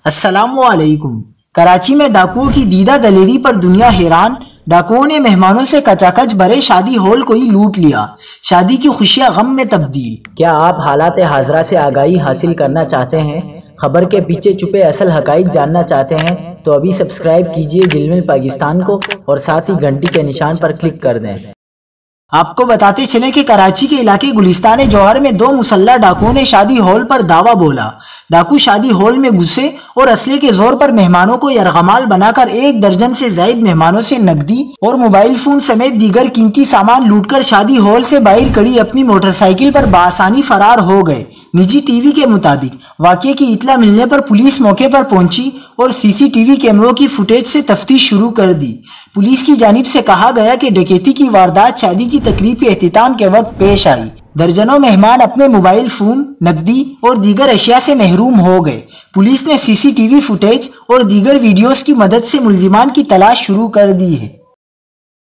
السلام علیکم۔ کراچی میں ڈاکوؤں کی دیدہ دلیری پر دنیا حیران۔ ڈاکوؤں نے مہمانوں سے کچا کچ بھرے شادی ہال کو ہی لوٹ لیا، شادی کی خوشیاں غم میں تبدیل۔ کیا آپ حالات حاضرہ سے آگاہی حاصل کرنا چاہتے ہیں؟ خبر کے پیچھے چھپے اصل حقائق جاننا چاہتے ہیں تو ابھی سبسکرائب کیجئے جلمل پاکستان کو اور ساتھ ہی گھنٹی کے نشان پر کلک کر دیں۔ آپ کو بتاتے چلیں کہ کراچی کے علاقے گلستان جوہر میں دو مسلح ڈاکوؤں نے شادی ہال پر دعویٰ بولا۔ ڈاکو شادی ہال میں گھسے اور اسلحے کے زور پر مہمانوں کو یرغمال بنا کر 1 درجن سے زائد مہمانوں سے نقدی اور موبائل فون سمیت دیگر قیمتی سامان لوٹ کر شادی ہال سے باہر کھڑی اپنی موٹر سائیکل پر بآسانی فرار ہو گئے۔ نجی ٹی وی کے مطابق واقعے کی اطلاع ملنے پر پولیس موقع پر پہنچی اور CCTV کیمروں کی فوٹیج سے تفتیش شروع کر دی۔ پولیس کی جانب سے کہا گیا کہ ڈکیتی کی واردات شادی کی تقریب کے اختتام کے وقت پیش آئی۔ درجنوں مہمان اپنے موبائل فون، نقدی اور دیگر اشیاء سے محروم ہو گئے۔ پولیس نے CCTV فوٹیج اور دیگر ویڈیوز کی مدد سے ملزمان کی تلاش شروع کر دی ہے۔